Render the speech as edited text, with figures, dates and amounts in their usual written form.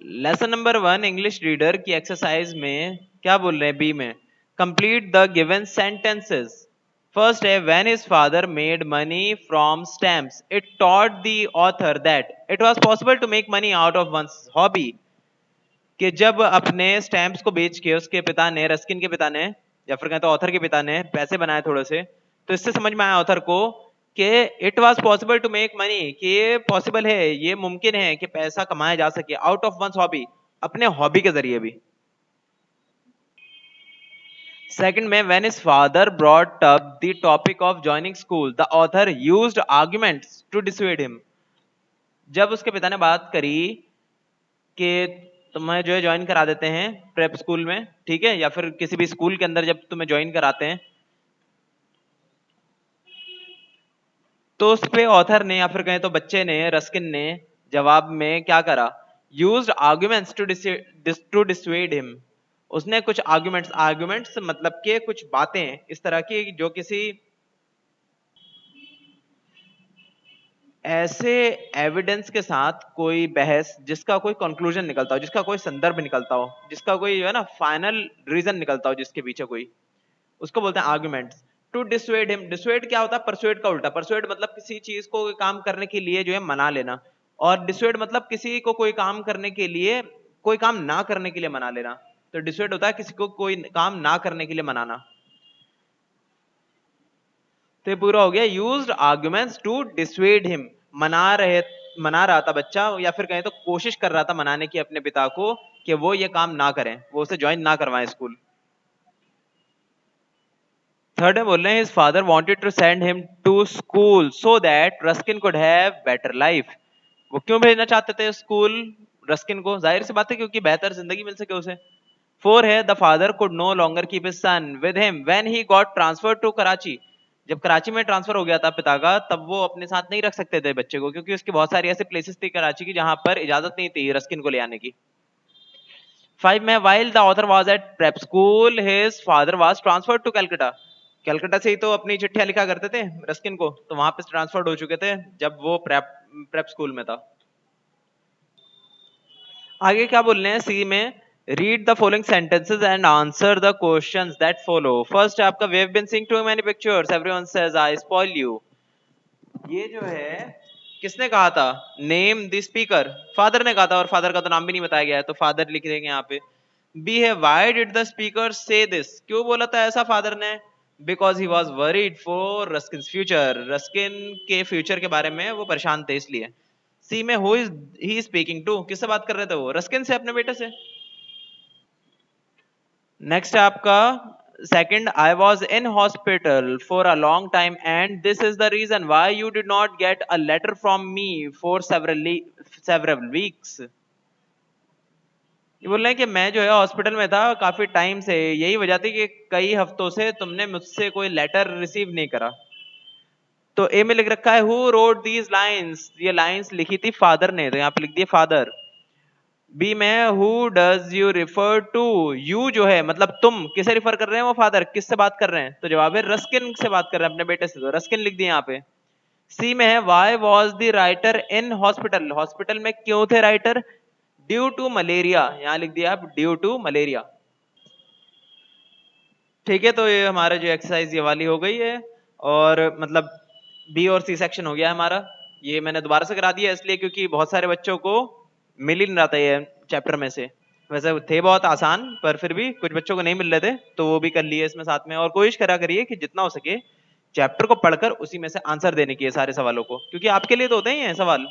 Lesson number 1 English reader की exercise में क्या बोल रहे हैं बी में, complete the given sentences. First है when his father made money from stamps it taught the author that it was possible to make money out of one's hobby. कि जब अपने स्टैम्प्स को बेच के उसके पिता ने, रस्किन के पिता ने या फिर कहते ऑथर के पिता ने पैसे बनाए थोड़े से, तो इससे समझ में आया ऑथर को कि it was possible to make money, कि ये पॉसिबल है, ये मुमकिन है कि पैसा कमाया जा सके आउट ऑफ वंस हॉबी, अपने हॉबी के जरिए भी। सेकंड में when his father brought up the topic of joining school the author used arguments to dissuade him. जब उसके पिता ने बात करी कि तुम्हें जो है ज्वाइन करा देते हैं प्रेप स्कूल में, ठीक है, या फिर किसी भी स्कूल के अंदर जब तुम्हें ज्वाइन कराते हैं, तो उस पे ऑथर ने या फिर कहें तो बच्चे ने, रस्किन ने जवाब में क्या करा, used arguments to dissuade him. उसने कुछ आर्गुमेंट्स मतलब के कुछ बातें इस तरह की जो किसी ऐसे एविडेंस के साथ कोई बहस जिसका कोई कंक्लूजन निकलता हो, जिसका कोई संदर्भ निकलता हो, जिसका कोई जो है ना फाइनल रीजन निकलता हो जिसके पीछे कोई, उसको बोलते हैं आर्गुमेंट्स। टू डिसुएड हिम, डिसुएड क्या होता है, परसुएड का उल्टा। परसुएड मतलब किसी चीज को काम करने के लिए जो है मना लेना, और डिसुएड मतलब किसी को कोई काम करने के लिए, कोई काम ना करने के लिए मना लेना। तो डिसुएड होता है किसी को कोई काम ना करने के लिए मनाना। तो ये पूरा हो गया, used arguments to dissuade him, मना रहा था बच्चा, या फिर कहें तो कोशिश कर रहा था मनाने की अपने पिता को कि वो ये काम ना करें, वो उसे ज्वाइन ना करवाएं स्कूल। थर्ड में बोल रहे हैं his father wanted to send him to school so that Ruskin could have better life। वो क्यों भेजना चाहते थे स्कूल रस्किन को, जाहिर सी बात है क्योंकि बेहतर जिंदगी मिल सके उसे। फोर है the father could no longer keep his son with him when he got transfer to Karachi. जब कराची में ट्रांसफर हो गया था पिता का, तब वो अपने साथ नहीं रख सकते थे बच्चे को, क्योंकि उसकी बहुत सारी ऐसे प्लेसेस थी कराची की जहां पर इजाजत नहीं थी रस्किन को ले आने की। फाइव में while the author was at prep school his father was transferred to Calcutta। Calcutta से ही तो अपनी चिट्ठियां लिखा करते थे रस्किन को, तो वहां पे ट्रांसफर्ड हो चुके थे जब वो प्रेप स्कूल में था। आगे क्या बोल रहे हैं सी में, read the following sentences and answer the questions that follow. First है आपका we have been seeing too many pictures everyone says I spoil you. ये जो है किसने कहा था, नेम द स्पीकर, फादर ने कहा था, और फादर का तो नाम भी नहीं बताया गया है तो फादर लिख देंगे यहाँ पे। बी है why did the speaker say this, क्यों बोला था ऐसा फादर ने, because he was worried for Ruskin future, Ruskin के फ्यूचर के बारे में वो परेशान थे इसलिए। सी में who is he speaking to, किससे बात कर रहे थे वो, रस्किन से, अपने बेटे से। नेक्स्ट है आपका second, I was in hospital for a long time and this is the reason why you did not get a letter from me for several weeks. ये बोल रहे हैं कि मैं जो है हॉस्पिटल में था काफी टाइम से, यही वजह थी कि कई हफ्तों से तुमने मुझसे कोई लेटर रिसीव नहीं करा। तो ए में लिख रखा है हु रोड दीज लाइंस, ये लाइंस लिखी थी फादर ने, तो यहाँ पे लिख दिए फादर। बी में who does you refer to, you जो है मतलब तुम, किसे रिफर कर रहे हैं वो फादर, किससे बात कर रहे हैं, तो जवाब है रस्किन से बात कर रहे हैं अपने बेटे से, तो रस्किन लिख दिए यहाँ पे। सी में है why was the writer in hospital, hospital में क्यों थे राइटर, ड्यू टू मलेरिया, यहाँ लिख दिया आप ड्यू टू मलेरिया। ठीक है, तो ये हमारा जो एक्सरसाइज ये वाली हो गई है, और मतलब बी और सी सेक्शन हो गया हमारा। ये मैंने दोबारा से करा दिया इसलिए क्योंकि बहुत सारे बच्चों को मिल ही नहीं रहा था ये चैप्टर में से, वैसे थे बहुत आसान पर फिर भी कुछ बच्चों को नहीं मिल रहे थे, तो वो भी कर लिए इसमें साथ में। और कोशिश करा करिए कि जितना हो सके चैप्टर को पढ़कर उसी में से आंसर देने की है सारे सवालों को, क्योंकि आपके लिए तो होते ही हैं सवाल।